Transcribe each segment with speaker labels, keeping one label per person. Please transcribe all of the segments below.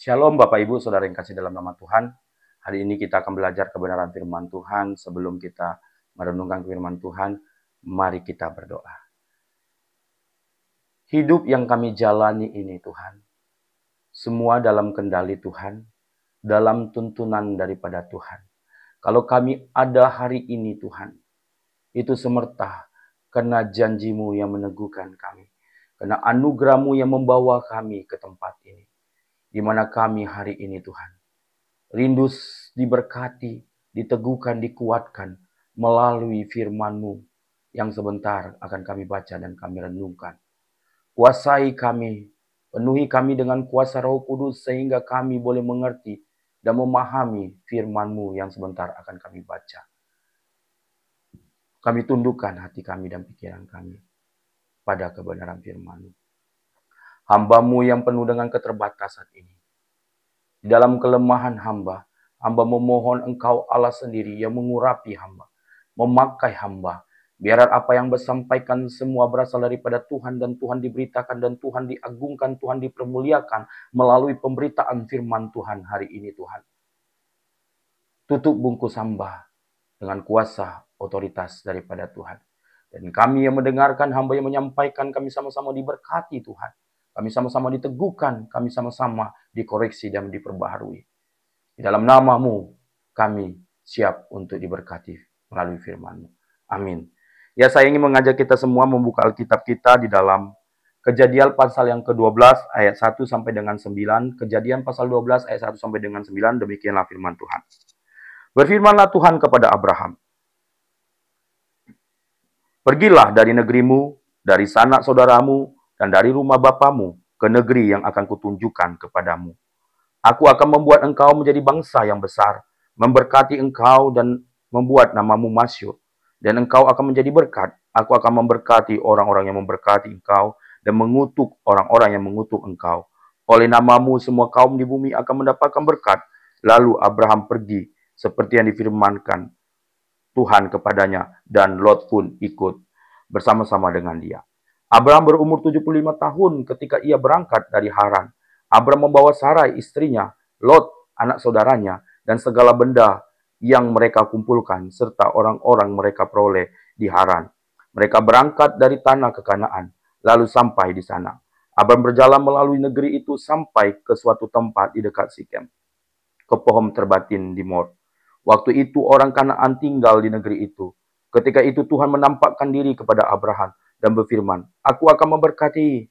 Speaker 1: Shalom Bapak Ibu, Saudara yang kasih dalam nama Tuhan. Hari ini kita akan belajar kebenaran firman Tuhan. Sebelum kita merenungkan firman Tuhan, mari kita berdoa. Hidup yang kami jalani ini Tuhan, semua dalam kendali Tuhan, dalam tuntunan daripada Tuhan. Kalau kami ada hari ini Tuhan, itu semerta karena janji-Mu yang meneguhkan kami. Karena anugerah-Mu yang membawa kami ke tempat ini. Di mana kami hari ini Tuhan, rindu diberkati, diteguhkan, dikuatkan melalui firman-Mu yang sebentar akan kami baca dan kami renungkan. Kuasai kami, penuhi kami dengan kuasa Roh Kudus sehingga kami boleh mengerti dan memahami firman-Mu yang sebentar akan kami baca. Kami tundukkan hati kami dan pikiran kami pada kebenaran firman-Mu. Hamba-Mu yang penuh dengan keterbatasan ini. Di dalam kelemahan hamba memohon Engkau Allah sendiri yang mengurapi hamba, memakai hamba. Biar apa yang disampaikan semua berasal daripada Tuhan dan Tuhan diberitakan dan Tuhan diagungkan, Tuhan dipermuliakan melalui pemberitaan firman Tuhan hari ini Tuhan. Tutup bungkus hamba dengan kuasa otoritas daripada Tuhan. Dan kami yang mendengarkan, hamba yang menyampaikan, kami sama-sama diberkati Tuhan. Kami sama-sama diteguhkan, kami sama-sama dikoreksi dan diperbaharui. Di dalam nama-Mu, kami siap untuk diberkati melalui firman-Mu. Amin. Ya, saya ingin mengajak kita semua membuka Alkitab kita di dalam Kejadian pasal yang ke-12 ayat 1 sampai dengan 9. Kejadian pasal 12 ayat 1 sampai dengan 9. Demikianlah firman Tuhan. Berfirmanlah Tuhan kepada Abraham. Pergilah dari negerimu, dari sanak saudaramu, dan dari rumah bapamu ke negeri yang akan kutunjukkan kepadamu. Aku akan membuat engkau menjadi bangsa yang besar, memberkati engkau dan membuat namamu masyhur. Dan engkau akan menjadi berkat. Aku akan memberkati orang-orang yang memberkati engkau dan mengutuk orang-orang yang mengutuk engkau. Oleh namamu semua kaum di bumi akan mendapatkan berkat. Lalu Abraham pergi seperti yang difirmankan Tuhan kepadanya, dan Lot pun ikut bersama-sama dengan dia. Abraham berumur 75 tahun ketika ia berangkat dari Haran. Abraham membawa Sarai istrinya, Lot anak saudaranya, dan segala benda yang mereka kumpulkan, serta orang-orang mereka peroleh di Haran. Mereka berangkat dari tanah ke Kanaan, lalu sampai di sana. Abraham berjalan melalui negeri itu sampai ke suatu tempat di dekat Sikem, ke pohon terbatin di Mor. Waktu itu orang Kanaan tinggal di negeri itu. Ketika itu Tuhan menampakkan diri kepada Abraham dan berfirman, Aku akan memberkati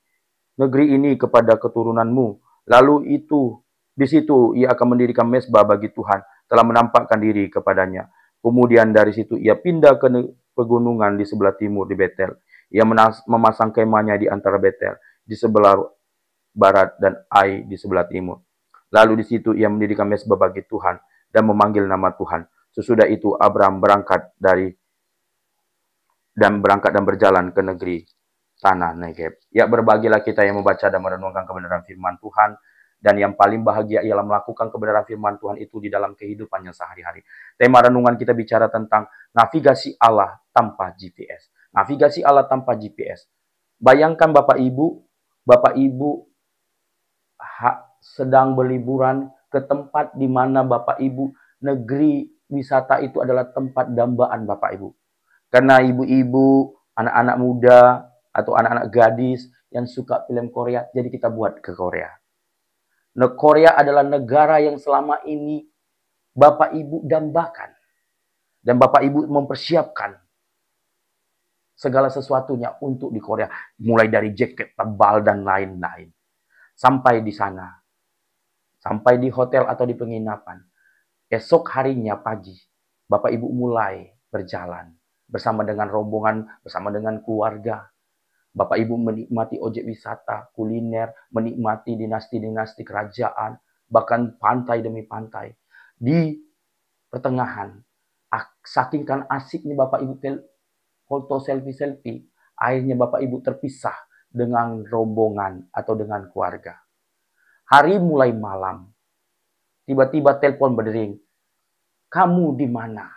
Speaker 1: negeri ini kepada keturunanmu. Lalu di situ ia akan mendirikan mezbah bagi Tuhan, telah menampakkan diri kepadanya. Kemudian dari situ ia pindah ke pegunungan di sebelah timur di Betel. Ia memasang kemahnya di antara Betel di sebelah barat dan Ai di sebelah timur. Lalu di situ ia mendirikan mezbah bagi Tuhan dan memanggil nama Tuhan. Sesudah itu Abraham berangkat dan berjalan ke negeri tanah Negeb. Ya, berbahagialah kita yang membaca dan merenungkan kebenaran firman Tuhan. Dan yang paling bahagia ialah melakukan kebenaran firman Tuhan itu di dalam kehidupannya sehari-hari. Tema renungan kita bicara tentang navigasi Allah tanpa GPS. Navigasi Allah tanpa GPS. Bayangkan Bapak Ibu sedang berliburan ke tempat di mana Bapak Ibu, negeri wisata itu adalah tempat dambaan Bapak Ibu. Karena ibu-ibu, anak-anak muda, atau anak-anak gadis yang suka film Korea, jadi kita buat ke Korea. Nah, Korea adalah negara yang selama ini Bapak Ibu dambakan. Dan Bapak Ibu mempersiapkan segala sesuatunya untuk di Korea. Mulai dari jaket tebal dan lain-lain. Sampai di sana. Sampai di hotel atau di penginapan. Esok harinya pagi, Bapak Ibu mulai berjalan. Bersama dengan rombongan, bersama dengan keluarga. Bapak Ibu menikmati objek wisata, kuliner, menikmati dinasti-dinasti kerajaan, bahkan pantai demi pantai. Di pertengahan, saking kan asiknya Bapak Ibu foto selfie-selfie, akhirnya Bapak Ibu terpisah dengan rombongan atau dengan keluarga. Hari mulai malam, tiba-tiba telepon berdering. Kamu di mana?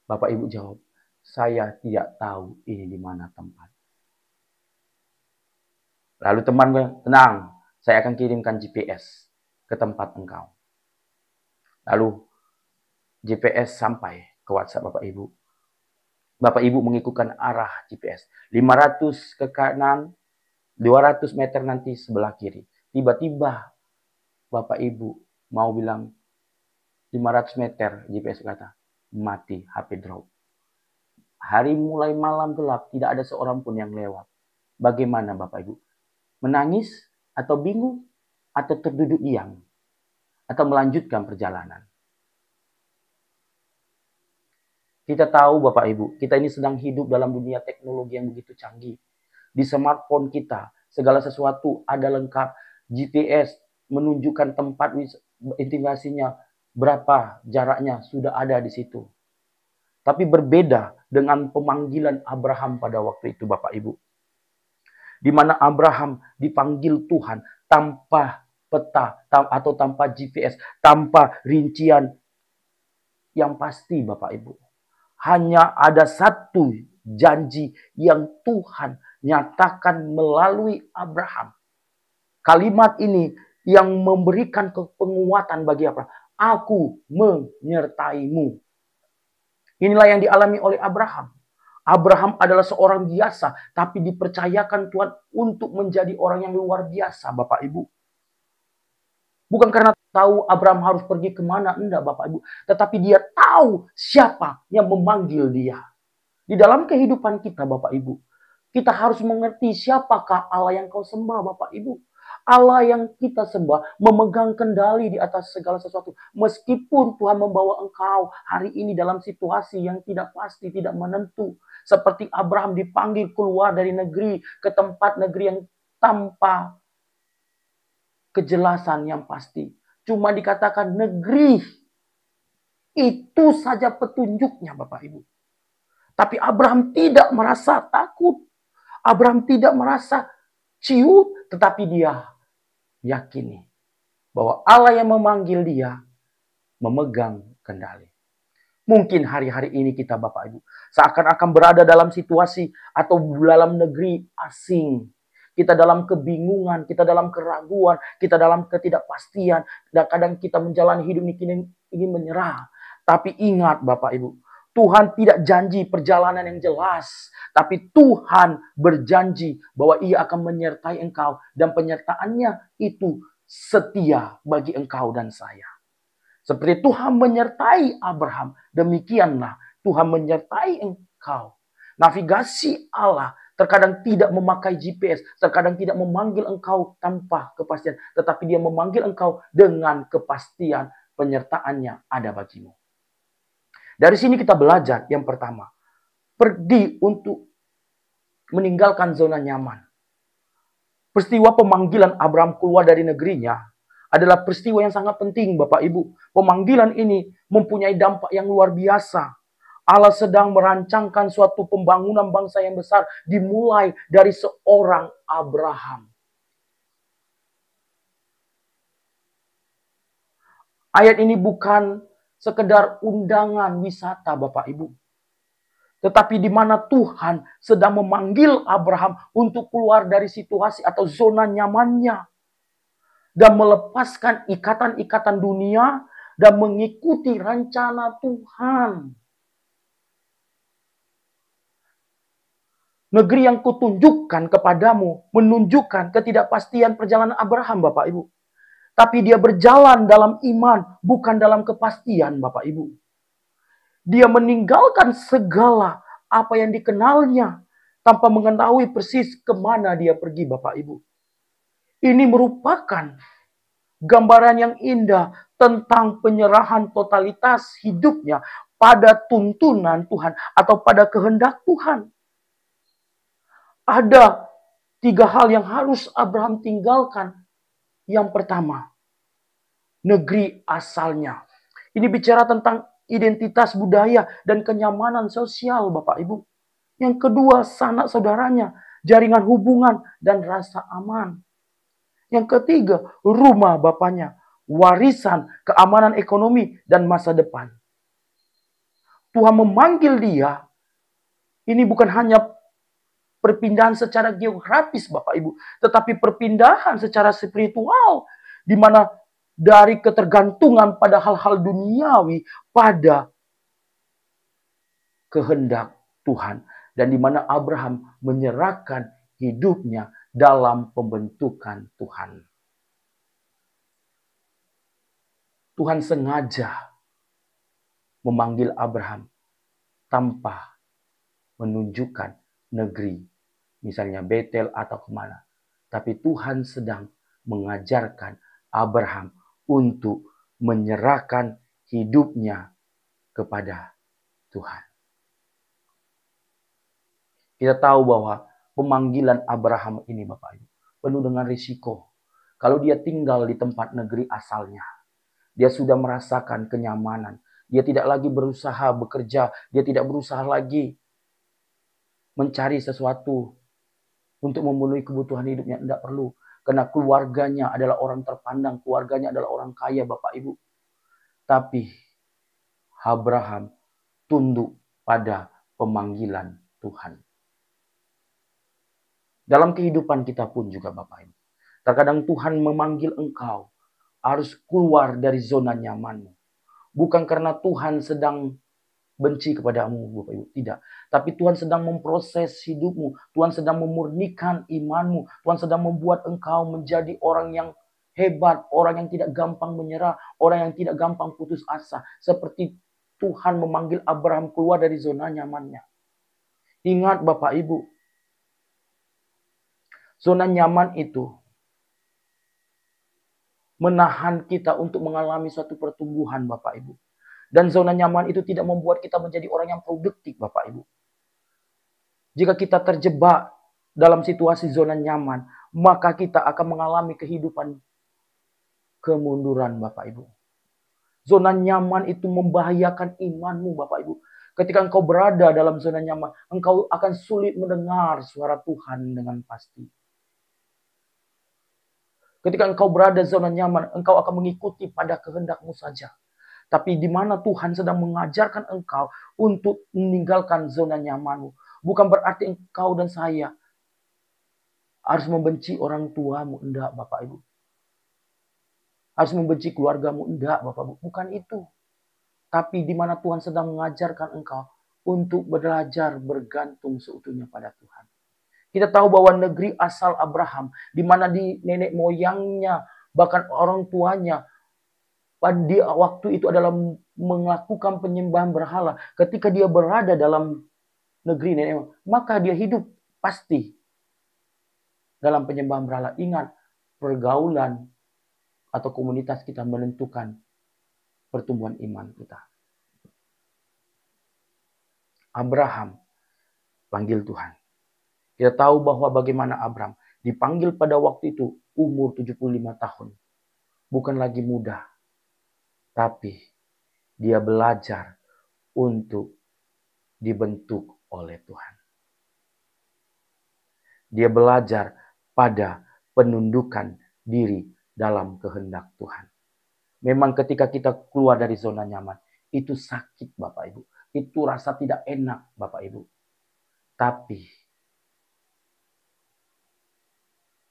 Speaker 1: Bapak Ibu jawab, saya tidak tahu ini di mana tempat. Lalu teman bilang, tenang, saya akan kirimkan GPS. ke tempat engkau. Lalu GPS sampai ke WhatsApp Bapak Ibu. Bapak Ibu mengikutkan arah GPS. 500 ke kanan, 200 meter nanti sebelah kiri. Tiba-tiba Bapak Ibu mau bilang 500 meter, GPS kata, mati, HP drop. Hari mulai malam gelap, tidak ada seorang pun yang lewat. Bagaimana Bapak Ibu? Menangis atau bingung? Atau terduduk diam? Atau melanjutkan perjalanan? Kita tahu Bapak Ibu, kita ini sedang hidup dalam dunia teknologi yang begitu canggih. Di smartphone kita, segala sesuatu ada lengkap. GPS menunjukkan tempat integrasinya, berapa jaraknya sudah ada di situ. Tapi berbeda dengan pemanggilan Abraham pada waktu itu Bapak Ibu. Di mana Abraham dipanggil Tuhan tanpa peta atau tanpa GPS, tanpa rincian yang pasti Bapak Ibu. Hanya ada satu janji yang Tuhan nyatakan melalui Abraham. Kalimat ini yang memberikan penguatan bagi Abraham. Aku menyertaimu. Inilah yang dialami oleh Abraham. Abraham adalah seorang biasa, tapi dipercayakan Tuhan untuk menjadi orang yang luar biasa, Bapak Ibu. Bukan karena tahu Abraham harus pergi kemana, enggak Bapak Ibu. Tetapi dia tahu siapa yang memanggil dia. Di dalam kehidupan kita Bapak Ibu, kita harus mengerti siapakah Allah yang kau sembah Bapak Ibu. Allah yang kita sembah memegang kendali di atas segala sesuatu. Meskipun Tuhan membawa engkau hari ini dalam situasi yang tidak pasti, tidak menentu. Seperti Abraham dipanggil keluar dari negeri ke tempat negeri yang tanpa kejelasan yang pasti. Cuma dikatakan negeri. Itu saja petunjuknya Bapak Ibu. Tapi Abraham tidak merasa takut. Abraham tidak merasa ciut. Tetapi dia yakini bahwa Allah yang memanggil dia memegang kendali. Mungkin hari-hari ini kita Bapak Ibu seakan-akan berada dalam situasi atau dalam negeri asing. Kita dalam kebingungan, kita dalam keraguan, kita dalam ketidakpastian. Dan kadang kita menjalani hidup ini ingin menyerah. Tapi ingat Bapak Ibu, Tuhan tidak janji perjalanan yang jelas. Tapi Tuhan berjanji bahwa Ia akan menyertai engkau. Dan penyertaannya itu setia bagi engkau dan saya. Seperti Tuhan menyertai Abraham, demikianlah Tuhan menyertai engkau. Navigasi Allah terkadang tidak memakai GPS, terkadang tidak memanggil engkau tanpa kepastian, tetapi Dia memanggil engkau dengan kepastian penyertaannya ada bagimu. Dari sini kita belajar yang pertama, pergi untuk meninggalkan zona nyaman. Peristiwa pemanggilan Abraham keluar dari negerinya adalah peristiwa yang sangat penting Bapak Ibu. Pemanggilan ini mempunyai dampak yang luar biasa. Allah sedang merancangkan suatu pembangunan bangsa yang besar dimulai dari seorang Abraham. Ayat ini bukan sekedar undangan wisata Bapak Ibu. Tetapi di mana Tuhan sedang memanggil Abraham untuk keluar dari situasi atau zona nyamannya. Dan melepaskan ikatan-ikatan dunia dan mengikuti rencana Tuhan. Negeri yang kutunjukkan kepadamu menunjukkan ketidakpastian perjalanan Abraham, Bapak Ibu. Tapi dia berjalan dalam iman, bukan dalam kepastian, Bapak Ibu. Dia meninggalkan segala apa yang dikenalnya tanpa mengetahui persis kemana dia pergi, Bapak Ibu. Ini merupakan gambaran yang indah tentang penyerahan totalitas hidupnya pada tuntunan Tuhan atau pada kehendak Tuhan. Ada 3 hal yang harus Abraham tinggalkan. Yang pertama, negeri asalnya. Ini bicara tentang identitas budaya dan kenyamanan sosial Bapak Ibu. Yang kedua, sanak saudaranya, jaringan hubungan dan rasa aman. Yang ketiga, rumah bapaknya, warisan, keamanan ekonomi dan masa depan. Tuhan memanggil dia, ini bukan hanya perpindahan secara geografis Bapak Ibu, tetapi perpindahan secara spiritual, di mana dari ketergantungan pada hal-hal duniawi pada kehendak Tuhan. Dan di mana Abraham menyerahkan hidupnya dalam pembentukan Tuhan. Tuhan sengaja memanggil Abraham tanpa menunjukkan negeri, misalnya Betel atau kemana. Tapi Tuhan sedang mengajarkan Abraham untuk menyerahkan hidupnya kepada Tuhan. Kita tahu bahwa pemanggilan Abraham ini, Bapak Ibu, penuh dengan risiko. Kalau dia tinggal di tempat negeri asalnya, dia sudah merasakan kenyamanan. Dia tidak lagi berusaha bekerja. Dia tidak berusaha lagi mencari sesuatu untuk memenuhi kebutuhan hidupnya. Tidak perlu. Karena keluarganya adalah orang terpandang. Keluarganya adalah orang kaya, Bapak Ibu. Tapi Abraham tunduk pada pemanggilan Tuhan. Dalam kehidupan kita pun juga, Bapak Ibu. Terkadang Tuhan memanggil engkau harus keluar dari zona nyamanmu. Bukan karena Tuhan sedang benci kepadamu, Bapak Ibu. Tidak. Tapi Tuhan sedang memproses hidupmu. Tuhan sedang memurnikan imanmu. Tuhan sedang membuat engkau menjadi orang yang hebat. Orang yang tidak gampang menyerah. Orang yang tidak gampang putus asa. Seperti Tuhan memanggil Abraham keluar dari zona nyamannya. Ingat Bapak Ibu. Zona nyaman itu menahan kita untuk mengalami suatu pertumbuhan, Bapak Ibu. Dan zona nyaman itu tidak membuat kita menjadi orang yang produktif, Bapak Ibu. Jika kita terjebak dalam situasi zona nyaman, maka kita akan mengalami kehidupan kemunduran, Bapak Ibu. Zona nyaman itu membahayakan imanmu, Bapak Ibu. Ketika engkau berada dalam zona nyaman, engkau akan sulit mendengar suara Tuhan dengan pasti. Ketika engkau berada zona nyaman, engkau akan mengikuti pada kehendakmu saja. Tapi di mana Tuhan sedang mengajarkan engkau untuk meninggalkan zona nyamanmu. Bukan berarti engkau dan saya harus membenci orang tuamu. Enggak, Bapak Ibu. Harus membenci keluargamu. Enggak, Bapak Ibu. Bukan itu. Tapi di mana Tuhan sedang mengajarkan engkau untuk belajar bergantung seutuhnya pada Tuhan. Kita tahu bahwa negeri asal Abraham, di mana di nenek moyangnya, bahkan orang tuanya, pada waktu itu adalah melakukan penyembahan berhala. Ketika dia berada dalam negeri nenek, maka dia hidup pasti dalam penyembahan berhala. Ingat, pergaulan atau komunitas kita menentukan pertumbuhan iman kita. Abraham panggil Tuhan. Kita tahu bahwa bagaimana Abraham dipanggil pada waktu itu umur 75 tahun. Bukan lagi muda. Tapi dia belajar untuk dibentuk oleh Tuhan. Dia belajar pada penundukan diri dalam kehendak Tuhan. Memang ketika kita keluar dari zona nyaman, itu sakit Bapak Ibu. Itu rasa tidak enak Bapak Ibu. Tapi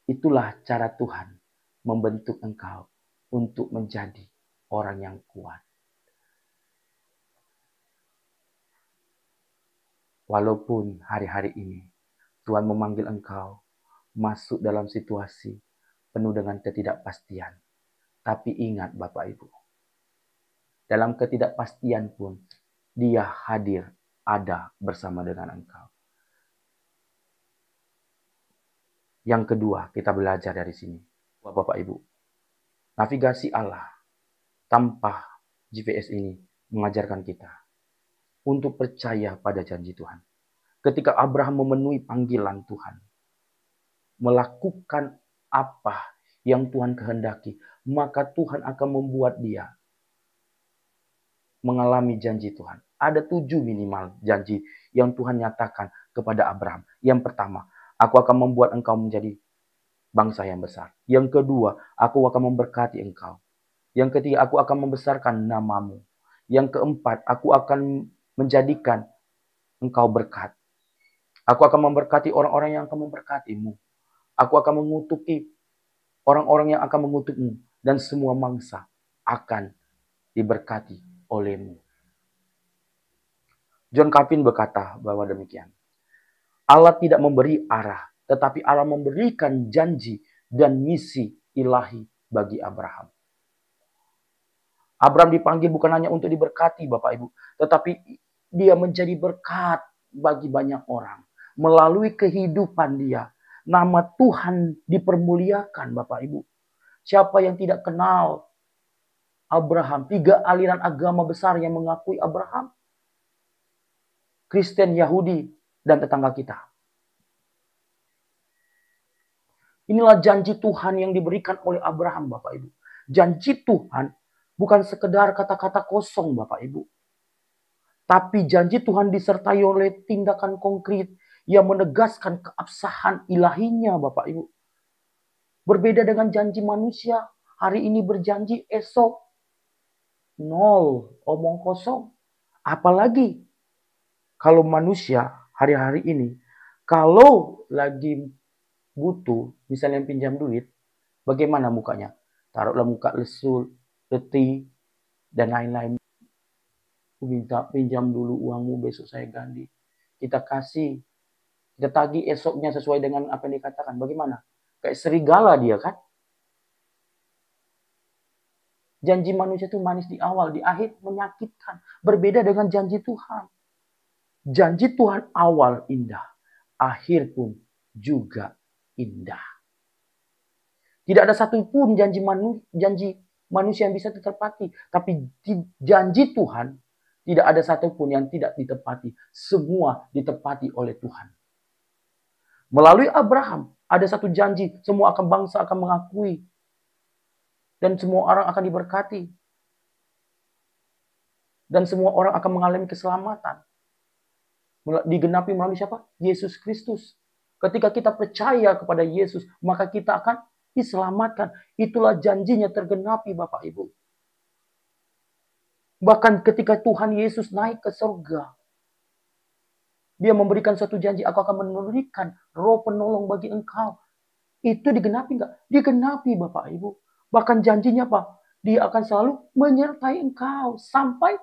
Speaker 1: itulah cara Tuhan membentuk engkau untuk menjadi orang yang kuat. Walaupun hari-hari ini Tuhan memanggil engkau masuk dalam situasi penuh dengan ketidakpastian. Tapi ingat Bapak Ibu, dalam ketidakpastian pun Dia hadir, ada bersama dengan engkau. Yang kedua, kita belajar dari sini. Bapak Ibu, navigasi Allah tanpa GPS ini mengajarkan kita untuk percaya pada janji Tuhan. Ketika Abraham memenuhi panggilan Tuhan, melakukan apa yang Tuhan kehendaki, maka Tuhan akan membuat dia mengalami janji Tuhan. Ada 7 minimal janji yang Tuhan nyatakan kepada Abraham. Yang pertama, aku akan membuat engkau menjadi bangsa yang besar. Yang kedua, aku akan memberkati engkau. Yang ketiga, aku akan membesarkan namamu. Yang keempat, aku akan menjadikan engkau berkat. Aku akan memberkati orang-orang yang akan memberkatimu. Aku akan mengutuki orang-orang yang akan mengutukmu. dan semua mangsa akan diberkati olehmu. John Calvin berkata bahwa demikian. Allah tidak memberi arah, tetapi Allah memberikan janji dan misi ilahi bagi Abraham. Abraham dipanggil bukan hanya untuk diberkati Bapak Ibu, tetapi dia menjadi berkat bagi banyak orang. Melalui kehidupan dia, nama Tuhan dipermuliakan Bapak Ibu. Siapa yang tidak kenal Abraham? 3 aliran agama besar yang mengakui Abraham. Kristen, Yahudi, dan tetangga kita. Inilah janji Tuhan yang diberikan oleh Abraham Bapak Ibu. Janji Tuhan bukan sekedar kata-kata kosong Bapak Ibu. Tapi janji Tuhan disertai oleh tindakan konkret yang menegaskan keabsahan ilahinya Bapak Ibu. Berbeda dengan janji manusia, hari ini berjanji, esok nol, omong kosong. Apalagi kalau manusia hari-hari ini, kalau lagi butuh, misalnya pinjam duit, bagaimana mukanya? Taruhlah muka lesu, letih, dan lain-lain. Minta pinjam dulu uangmu, besok saya ganti. Kita kasih, kita tagih esoknya sesuai dengan apa yang dikatakan. Bagaimana? Kayak serigala dia kan? Janji manusia itu manis di awal, di akhir menyakitkan. Berbeda dengan janji Tuhan. Janji Tuhan awal indah, akhir pun juga indah. Tidak ada satupun janji manusia yang bisa ditepati. Tapi janji Tuhan, tidak ada satupun yang tidak ditepati. Semua ditepati oleh Tuhan. Melalui Abraham, ada satu janji. Semua bangsa akan mengakui. Dan semua orang akan diberkati. Dan semua orang akan mengalami keselamatan. Digenapi melalui siapa? Yesus Kristus. Ketika kita percaya kepada Yesus, maka kita akan diselamatkan. Itulah janjinya tergenapi Bapak Ibu. Bahkan ketika Tuhan Yesus naik ke surga, dia memberikan suatu janji, aku akan memberikan roh penolong bagi engkau. Itu digenapi enggak? Digenapi Bapak Ibu. Bahkan janjinya apa? Dia akan selalu menyertai engkau sampai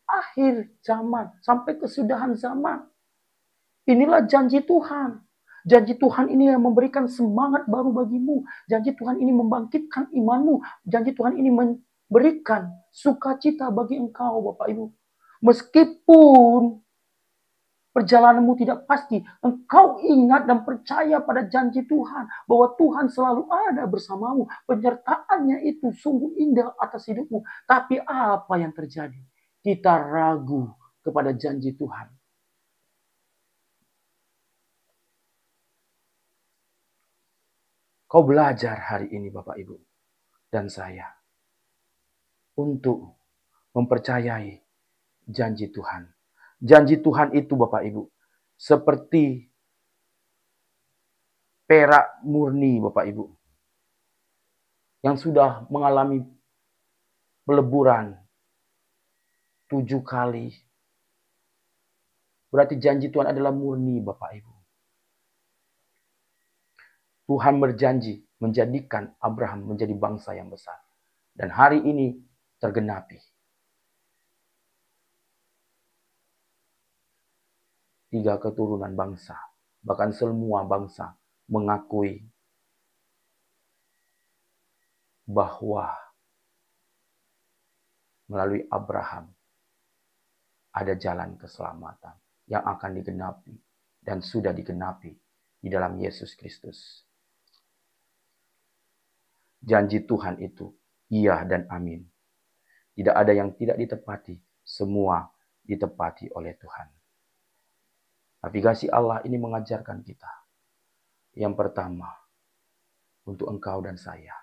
Speaker 1: akhir zaman, sampai kesudahan zaman. Inilah janji Tuhan. Janji Tuhan ini yang memberikan semangat baru bagimu. Janji Tuhan ini membangkitkan imanmu. Janji Tuhan ini memberikan sukacita bagi engkau, Bapak Ibu. Meskipun perjalananmu tidak pasti, engkau ingat dan percaya pada janji Tuhan. Bahwa Tuhan selalu ada bersamamu. Penyertaannya itu sungguh indah atas hidupmu. Tapi apa yang terjadi? Kita ragu kepada janji Tuhan. Kau belajar hari ini Bapak Ibu dan saya untuk mempercayai janji Tuhan. Janji Tuhan itu Bapak Ibu seperti perak murni Bapak Ibu yang sudah mengalami peleburan 7 kali. Berarti janji Tuhan adalah murni Bapak Ibu. Tuhan berjanji menjadikan Abraham menjadi bangsa yang besar. Dan hari ini tergenapi. 3 keturunan bangsa, bahkan semua bangsa mengakui bahwa melalui Abraham ada jalan keselamatan yang akan digenapi dan sudah digenapi di dalam Yesus Kristus. Janji Tuhan itu iya dan amin. Tidak ada yang tidak ditepati, semua ditepati oleh Tuhan. Navigasi Allah ini mengajarkan kita. Yang pertama, untuk engkau dan saya,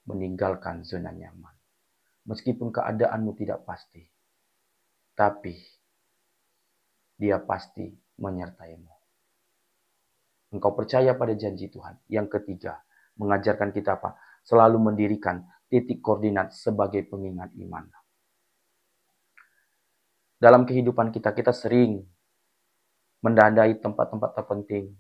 Speaker 1: meninggalkan zona nyaman. Meskipun keadaanmu tidak pasti, tapi Dia pasti menyertaimu. Engkau percaya pada janji Tuhan. Yang ketiga, mengajarkan kita apa? Selalu mendirikan titik koordinat sebagai pengingat iman. Dalam kehidupan kita, kita sering mendandai tempat-tempat terpenting.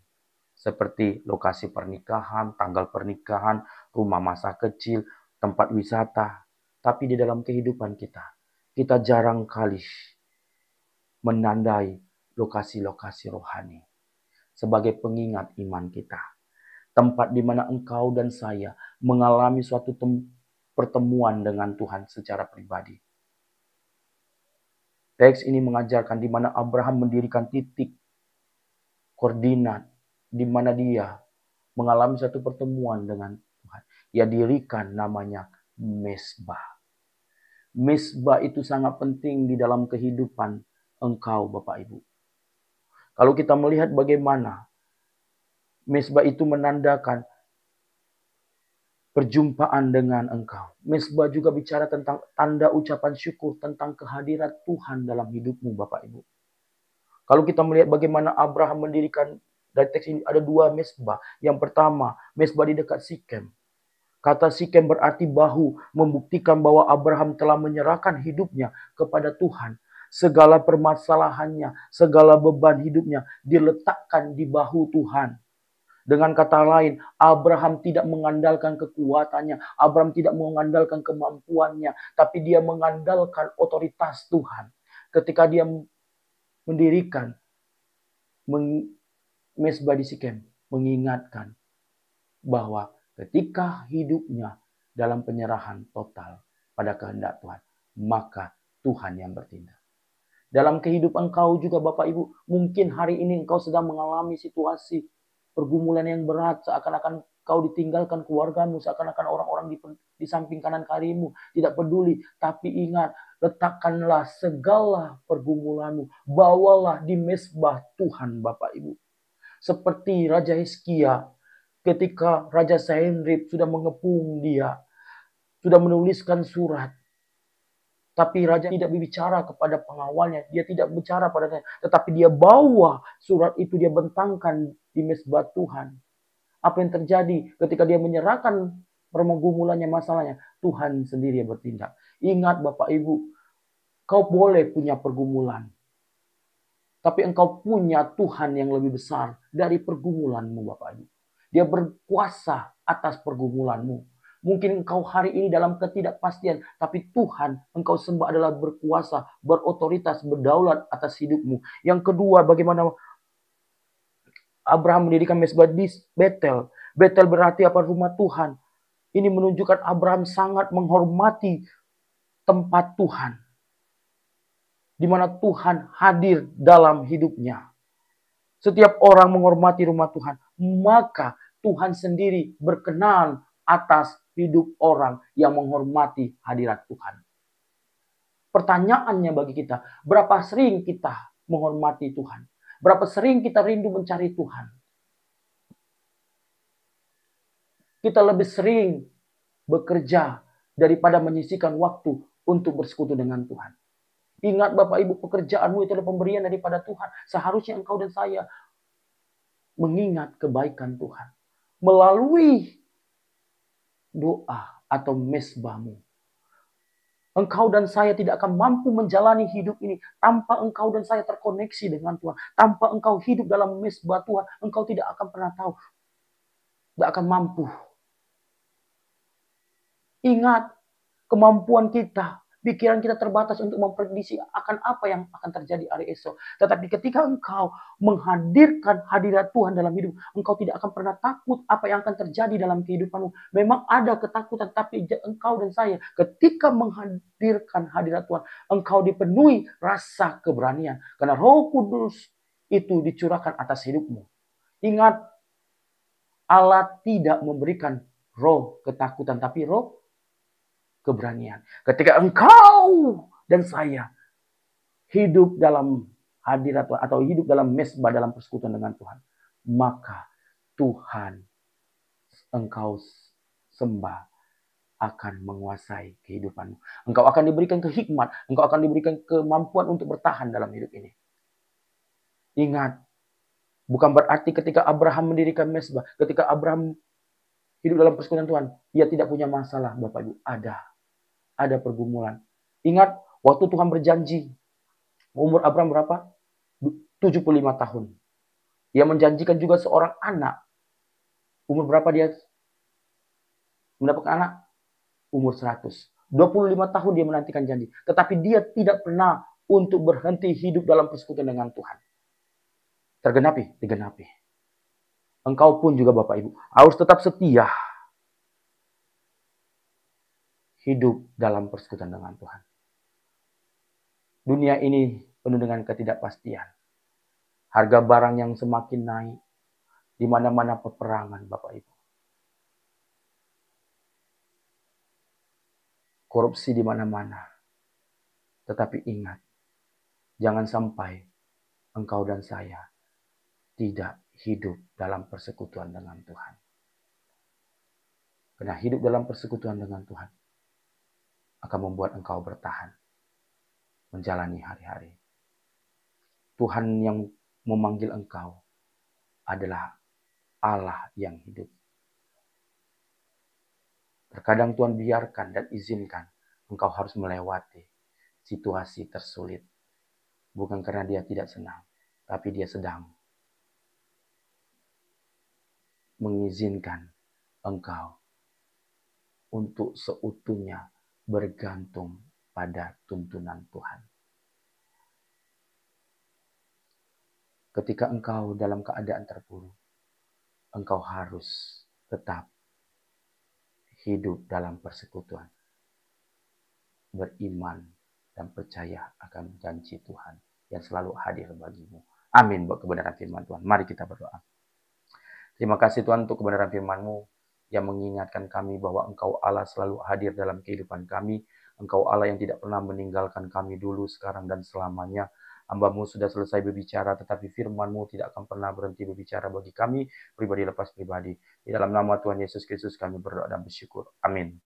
Speaker 1: Seperti lokasi pernikahan, tanggal pernikahan, rumah masa kecil, tempat wisata, tapi di dalam kehidupan kita jarang kali menandai lokasi-lokasi rohani sebagai pengingat iman kita. Tempat di mana engkau dan saya mengalami suatu pertemuan dengan Tuhan secara pribadi. Teks ini mengajarkan di mana Abraham mendirikan titik koordinat di mana dia mengalami satu pertemuan dengan Tuhan. Ia dirikan namanya Mesbah. Mesbah itu sangat penting di dalam kehidupan engkau, Bapak Ibu. Kalau kita melihat bagaimana Mesbah itu menandakan perjumpaan dengan engkau. Mesbah juga bicara tentang tanda ucapan syukur, tentang kehadiran Tuhan dalam hidupmu, Bapak Ibu. Kalau kita melihat bagaimana Abraham mendirikan, dari teks ini ada dua mesbah. Yang pertama, mesbah di dekat Sikem. Kata Sikem berarti bahu, membuktikan bahwa Abraham telah menyerahkan hidupnya kepada Tuhan. Segala permasalahannya, segala beban hidupnya diletakkan di bahu Tuhan. Dengan kata lain, Abraham tidak mengandalkan kekuatannya, Abraham tidak mengandalkan kemampuannya, tapi dia mengandalkan otoritas Tuhan. Ketika dia mendirikan mesbah di Sikem, mengingatkan bahwa ketika hidupnya dalam penyerahan total pada kehendak Tuhan, maka Tuhan yang bertindak. Dalam kehidupan engkau juga Bapak Ibu, mungkin hari ini engkau sedang mengalami situasi pergumulan yang berat, seakan-akan kau ditinggalkan keluargamu, seakan-akan orang-orang di samping kanan kirimu tidak peduli. Tapi ingat, letakkanlah segala pergumulanmu, bawalah di mesbah Tuhan Bapak Ibu. Seperti Raja Hizkia, ketika Raja Sennacherib sudah mengepung dia, sudah menuliskan surat. Tapi raja tidak berbicara kepada pengawalnya, dia tidak bicara padanya, tetapi dia bawa surat itu, dia bentangkan di mesbah Tuhan. Apa yang terjadi ketika dia menyerahkan pergumulannya, masalahnya, Tuhan sendiri yang bertindak. Ingat Bapak Ibu, kau boleh punya pergumulan, tapi engkau punya Tuhan yang lebih besar dari pergumulanmu Bapak Ibu. Dia berkuasa atas pergumulanmu. Mungkin engkau hari ini dalam ketidakpastian, tapi Tuhan engkau sembah adalah berkuasa, berotoritas, berdaulat atas hidupmu. Yang kedua, bagaimana Abraham mendirikan mesbah di Betel. Betel berarti apa? Rumah Tuhan. Ini menunjukkan Abraham sangat menghormati tempat Tuhan, di mana Tuhan hadir dalam hidupnya. Setiap orang menghormati rumah Tuhan, maka Tuhan sendiri berkenan atas hidup orang yang menghormati hadirat Tuhan. Pertanyaannya bagi kita, berapa sering kita menghormati Tuhan? Berapa sering kita rindu mencari Tuhan? Kita lebih sering bekerja daripada menyisihkan waktu untuk bersekutu dengan Tuhan. Ingat Bapak Ibu, pekerjaanmu itu adalah pemberian daripada Tuhan. Seharusnya engkau dan saya mengingat kebaikan Tuhan melalui doa atau mesbahmu. Engkau dan saya tidak akan mampu menjalani hidup ini tanpa engkau dan saya terkoneksi dengan Tuhan. Tanpa engkau hidup dalam mesbah Tuhan, engkau tidak akan pernah tahu. Tidak akan mampu. Ingat, kemampuan kita, pikiran kita terbatas untuk memprediksi akan apa yang akan terjadi hari esok. Tetapi ketika engkau menghadirkan hadirat Tuhan dalam hidup, engkau tidak akan pernah takut apa yang akan terjadi dalam kehidupanmu. Memang ada ketakutan, tapi engkau dan saya ketika menghadirkan hadirat Tuhan, engkau dipenuhi rasa keberanian. Karena Roh Kudus itu dicurahkan atas hidupmu. Ingat, Allah tidak memberikan roh ketakutan, tapi roh keberanian. Ketika engkau dan saya hidup dalam hadirat Tuhan atau hidup dalam mesbah dalam persekutuan dengan Tuhan, maka Tuhan engkau sembah akan menguasai kehidupanmu. Engkau akan diberikan kehikmat, engkau akan diberikan kemampuan untuk bertahan dalam hidup ini. Ingat, bukan berarti ketika Abraham mendirikan mesbah, ketika Abraham hidup dalam persekutuan Tuhan, dia tidak punya masalah, Bapak Ibu. Ada pergumulan. Ingat, waktu Tuhan berjanji, umur Abraham berapa? 75 tahun. Dia menjanjikan juga seorang anak. Umur berapa dia mendapatkan anak? umur 100. 25 tahun dia menantikan janji. Tetapi dia tidak pernah untuk berhenti hidup dalam persekutuan dengan Tuhan. Tergenapi, digenapi. Engkau pun juga Bapak Ibu harus tetap setia hidup dalam persekutuan dengan Tuhan. Dunia ini penuh dengan ketidakpastian. Harga barang yang semakin naik. Di mana-mana peperangan Bapak Ibu. Korupsi di mana-mana. Tetapi ingat, jangan sampai engkau dan saya tidak hidup dalam persekutuan dengan Tuhan. Karena hidup dalam persekutuan dengan Tuhan akan membuat engkau bertahan menjalani hari-hari. Tuhan yang memanggil engkau adalah Allah yang hidup. Terkadang Tuhan biarkan dan izinkan engkau harus melewati situasi tersulit. Bukan karena dia tidak senang, tapi dia sedang mengizinkan engkau untuk seutuhnya bergantung pada tuntunan Tuhan. Ketika engkau dalam keadaan terpuruk, engkau harus tetap hidup dalam persekutuan, beriman dan percaya akan janji Tuhan yang selalu hadir bagimu. Amin buat kebenaran firman Tuhan. Mari kita berdoa. Terima kasih Tuhan untuk kebenaran firman-Mu yang mengingatkan kami bahwa Engkau Allah selalu hadir dalam kehidupan kami. Engkau Allah yang tidak pernah meninggalkan kami dulu, sekarang, dan selamanya. Hamba-Mu sudah selesai berbicara, tetapi firman-Mu tidak akan pernah berhenti berbicara bagi kami, pribadi lepas pribadi. Di dalam nama Tuhan Yesus Kristus kami berdoa dan bersyukur. Amin.